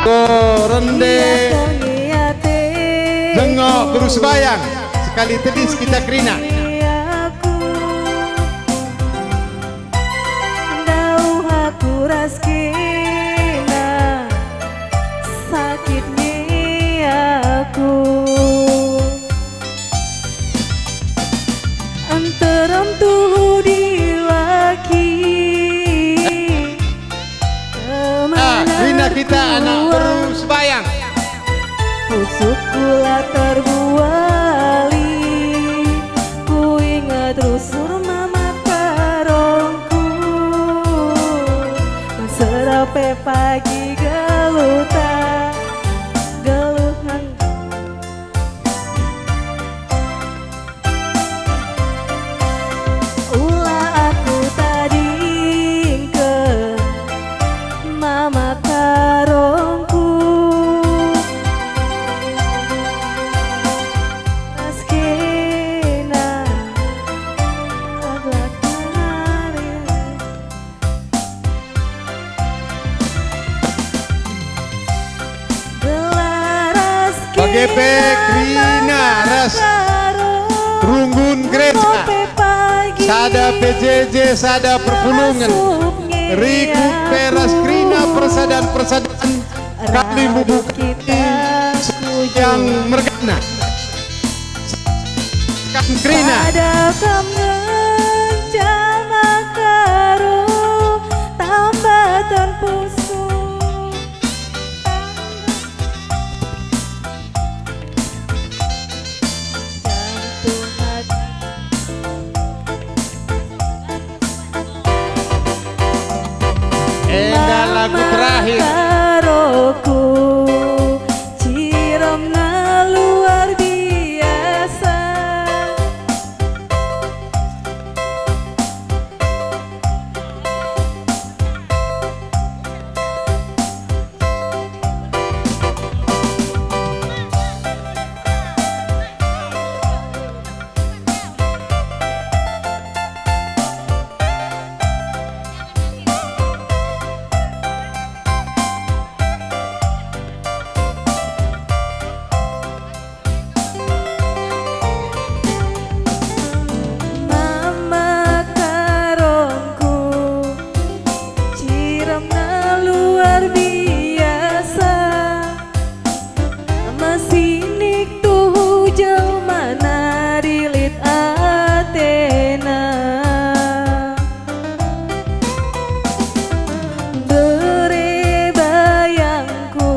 Rende Jengok berusbayang sekali telis kita kerina Dauh aku raskina sakitnya aku Anteram tuh di laki Kerina kita anak berusbayang Pusuk kula terbuali Ku ingat rusur mama karongku Serape pagi geluta Geluhan Ulah aku tadi ke mama karongku Bagepe Krina ras Runggun gereja Sada PJJ Sada Perpulungan Riku Peras Krina Persadan Kali membuka yang mergana Kan Krina Ada kamu jama karo tambatan pusu Jantung hati Enggak lagu terakhir karoku ciremna luar biasa Mama karongku ciremna luar biasa Masinik tuh jelmana dilit atena Bere bayangku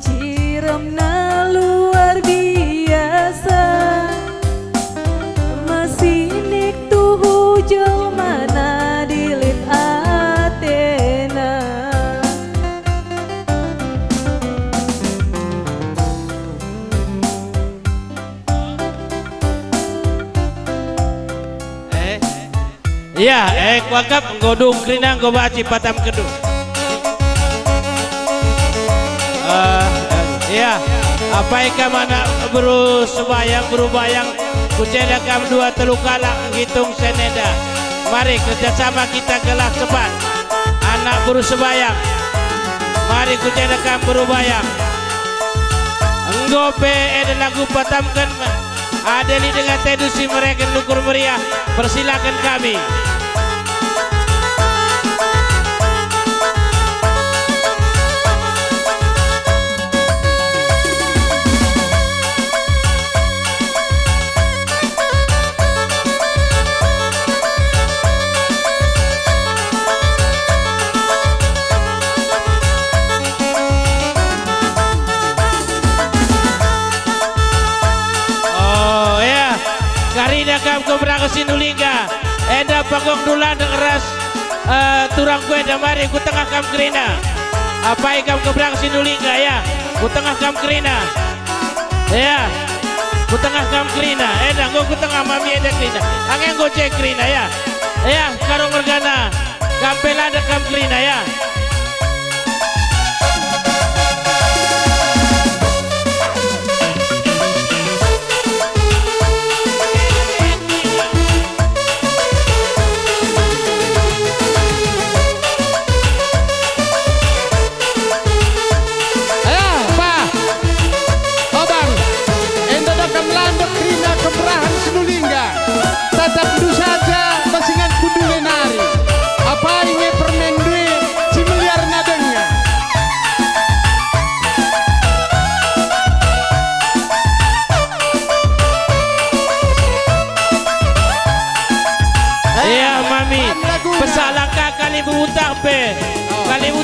ciremna luar biasa Masinik tuh jelmana dilit atena Iya, kuagap godung Krina go baci patam kedung. Iya, apa ika mana berusbayang kucedakam dua telu kalak ngitung seneda. Mari kerjasama kita gelah cepat. Anak berusbayang. Mari kucedakam berbayang. Enggope ada lagu patamkan. Ada di dengan tedusi mereka lukur meriah. Persilakan kami. Karina kam ko berangkat sinulingga enda pagong dulan keras turang kue damari ku tengah kam Krina apa ikam ko berangkat sinulingga ya ku tengah kam Krina ya ku tengah kam Krina enda ku tengah mami enda Krina angin go cek Krina ya karo mergana kampela ada kam Krina ya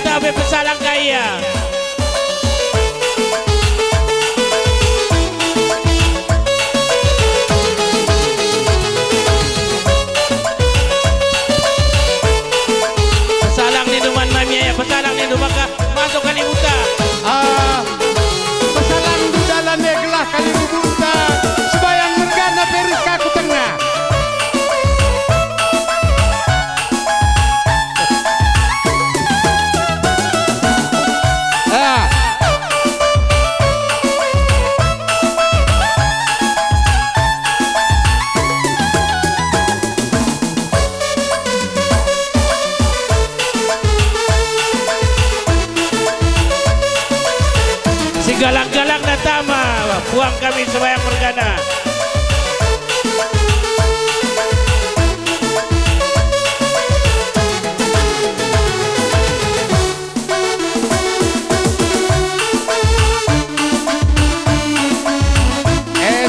tabe pesalang kaya. Pesalang ni duman mami ya, pesalang ni dumaka masuk kali buta. Pesalang budala neglah kali bubunta sebayang mergana peris kaku tengah. Si galang-galang na tama, buang kami sebayang mergana.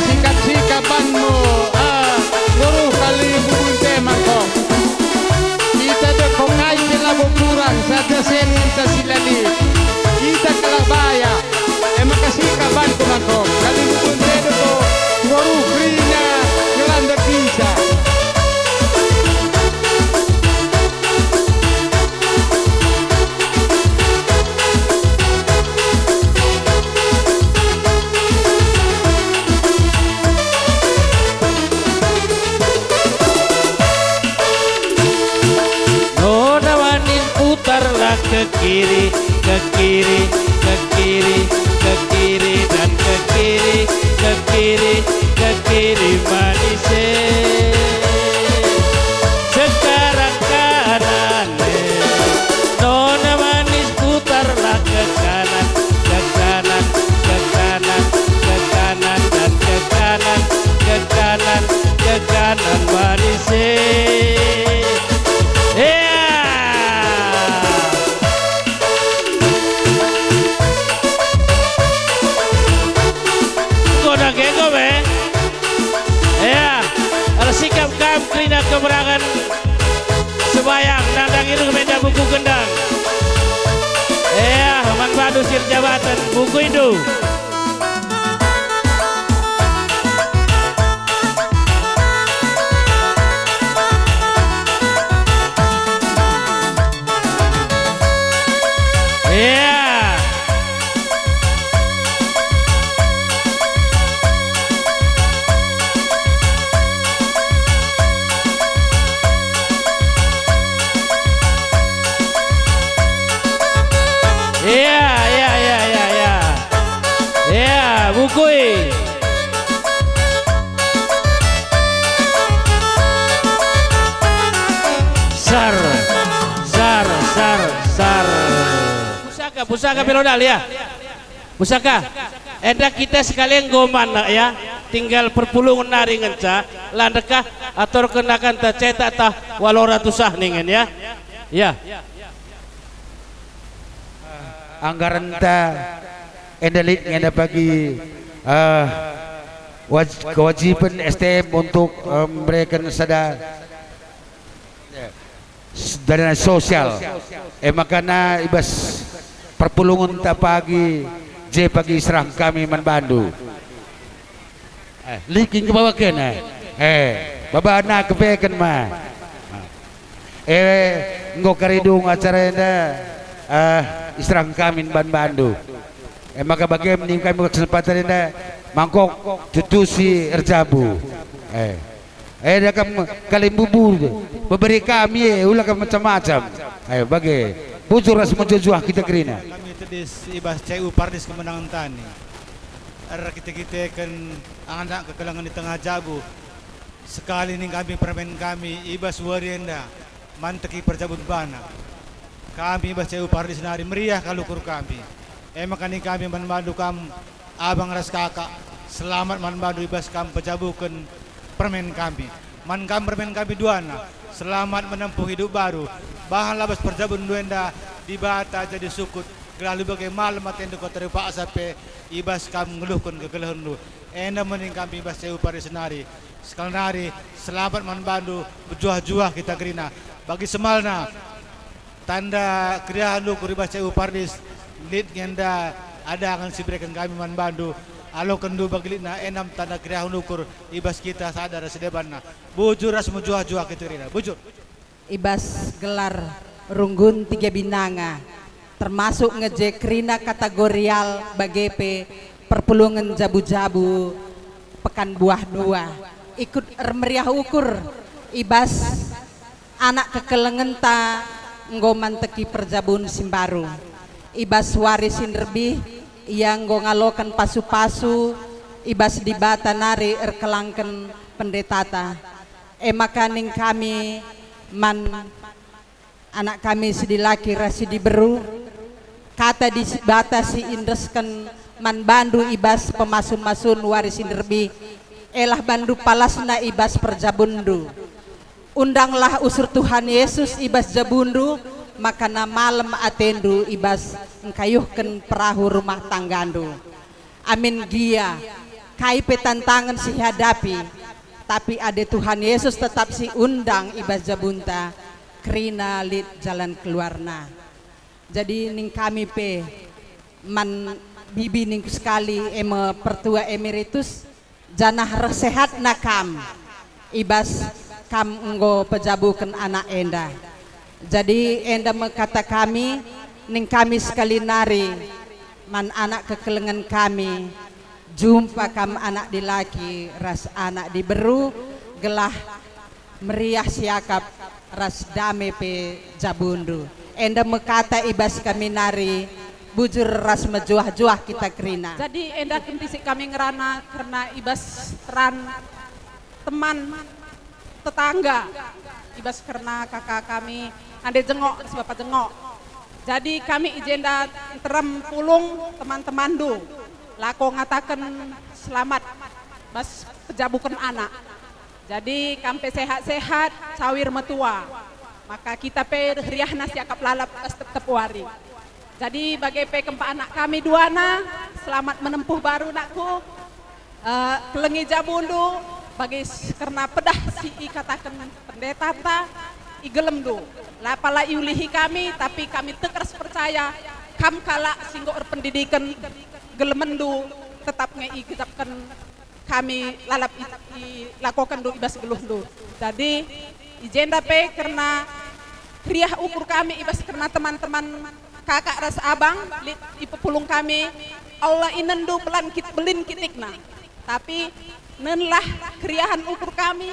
Sikat-sikapanmu guru kali bubunte mangkok. Kita dekokai kelabo kurang saja senin sasilali. Kita kalah baya. Makasih kaban ko mangkok. Kali bubunte deko guru krina kelanda kisa. Nona manis putarlah ke kiri, ke kiri, ke kiri, ke kiri dan ke kiri, ke kiri, ke kiri manis. Sekarang kanan, nona manis putarlah ke kanan, ke kanan, ke kanan, ke kanan dan ke kanan, ke kanan, ke kanan manis. Sikap kam krina keberangan sebayang nandang itu meja buku gendang. Man Badu sir jabatan buku itu. Bukui. Sar. Pusaka pelodal ya. Pusaka. Endak kita sekalian goman ya. Tinggal perpulungan nari ngenca, landekah atau kenakan ta cetak ta walau ratusah ningen ya. Ya. Anggaran ta endelit ngenda bagi kewajiban STM untuk memberikan dana sosial. Makanya ibas perpulungan ta pagi pagi serang kami manbandu. Liking ke bawah kena. Baba anak kepekan mah. Nggo karidung acara enda serang kami manbandu. Maka bagaimana nih kami kesempatan ini mangkok tutusi erjabu. Dah kamu kali bubur memberi kami ulah macam-macam. Ayo bagi bujur ras menjujuah kita kerina. Kami tadi ibas CU Pardis kemenangan tani. Ada kita kan anak kekelangan di tengah jabu. Sekali ini kami permain kami ibas warienda manteki perjabut bana. Kami ibas CU Pardis nari meriah kalukur kami. Makanya kami manbandu kam abang ras kakak selamat manbandu ibas kam pejabukan permen kami permen kami duana selamat menempuh hidup baru bahan labas perjabun duenda dibata jadi sukut lalu bagai malam atau kota Pak Asape ibas kam ngeluhkan kegelahan lu mening kami ibas CU Pardis nari sekali nari selamat manbandu berjuah-juah kita gerina bagi semalna tanda kriahan lu kuribas cai upardis lit ngenda ada akan sibrekan kami man bandu alo kendu bagilina enam tanda kriahan ukur ibas kita sadar sedebanna bujur ras mujuah-juah kiturina bujur ibas gelar runggun 3 binanga termasuk ngejekrina kategorial bagepe perpulungan jabu-jabu pekan buah 2 ikut meriah ukur ibas anak kekelengenta ngoman teki perjabun simbaru ibas warisin lebih yang ngalokan pasu-pasu ibas di bata nari erkelangken pendetata makaning kami man anak kami sedilaki rasi diberu kata di bata si indresken man bandu ibas pemasun-masun warisin lebih elah bandu palasna ibas perjabundu undanglah usur Tuhan Yesus ibas jabundu makana malam atendu ibas engkayuhken perahu rumah tanggandu amin gia kaipe tantangan si hadapi tapi ada Tuhan Yesus tetap si undang ibas jabunta krina lit jalan keluarna jadi ning kami pe man bibi ning sekali pertua emeritus janah resehat nakam ibas kam enggo pejabukan anak enda jadi enda kata kami ning kami sekali nari man anak kekelengan kami jumpa kam anak dilaki ras anak diberu gelah meriah siakap ras dame pe jabundu enda mekata ibas kami nari bujur ras mejuah-juah kita krina jadi enda kentisik kami ngerana karena ibas ran teman tetangga ibas karena kakak kami ande jengok bapak jengok jadi kami ijenda terem pulung teman-teman du lako ngatakan selamat bas pejabukan anak jadi kampe sehat-sehat sawir metua maka kita pe riah nasi akap lalap pas tetep wari jadi bagai pe kempa anak kami duana selamat menempuh baru nakku kelengi jabundu bagi karena pedah si katakan pendeta ta igelem do lapala iulihi kami tapi kami tekers percaya kam kala singgo pendidikan gelemendu tetap ngei kitapkan kami lalap lakukan do ibas geluh do jadi ijenda pe karena kriah ukur kami ibas karena teman-teman kakak ras abang ipepulung kami Allah inendu belin kitikna tapi nenlah kriahan ukur kami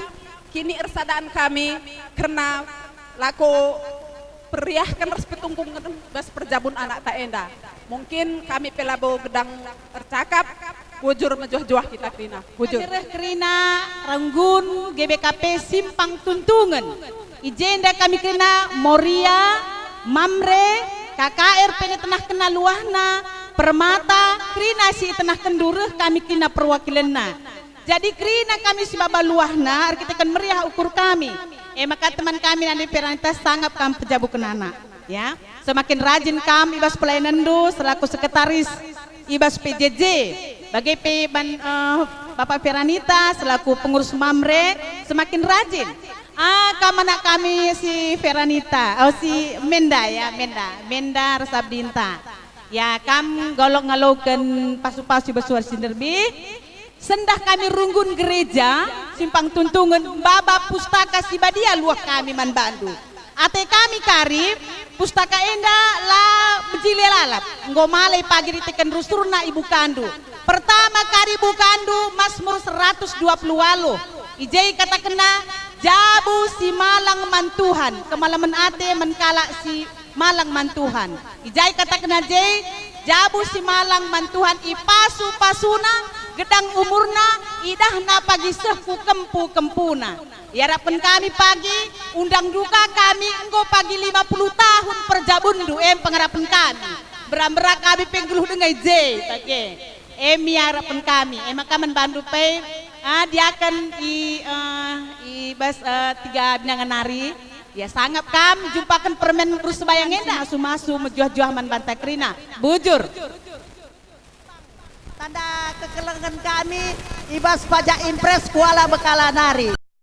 kini ersadaan kami karena lako periahkan res petungkung bas perjabun anak tak enda mungkin kami pelabo gedang tercakap bujur mejuah-juah kita krina bujur krina ranggun GBKP Simpang Tuntungan ijenda kami krina Moria Mamre KKR pene tenah kena luahna permata krina si tenah kendureh kami krina perwakilanna jadi krina kami si baba luahna kita kan meriah ukur kami maka teman kami nanti peranitas sangat kami pejabu kenana ya semakin rajin kami ibas pelayanan do selaku sekretaris ibas PJJ bagi Bapak Peranita selaku pengurus Mamre semakin rajin kamana kami si Peranita si Menda ya Menda Resabdinta ya kam golok ngalokan pasu-pasu basuar sinderbi sendah kami runggun gereja Simpang Tuntungan baba pustaka sibadia luah kami man bandu ate kami karib pustaka enda la bejile lalap ngomale pagi diteken rusurna ibu kandu pertama kari ibu kandu Mazmur 120 walu ijai kata kena jabu si malang mantuhan kemalaman ate menkala si malang mantuhan ijai kata kena jai jabu si malang mantuhan ipasu pasuna gedang umurna idahna pagi sehu kempu kempuna ya harapan kami pagi undang duka kami engkau pagi 50 tahun perjabundu pengharapan kami beram-berak kami penggeluh dengan J pakai harapan kami maka membantu pe dia akan bas 3 binangan nari ya sangat kam jumpakan permen urus bayang enda masu-masu mejuah-juah man bantai krina bujur tanda kekelengan kami ibas pajak impres kuala bekala nari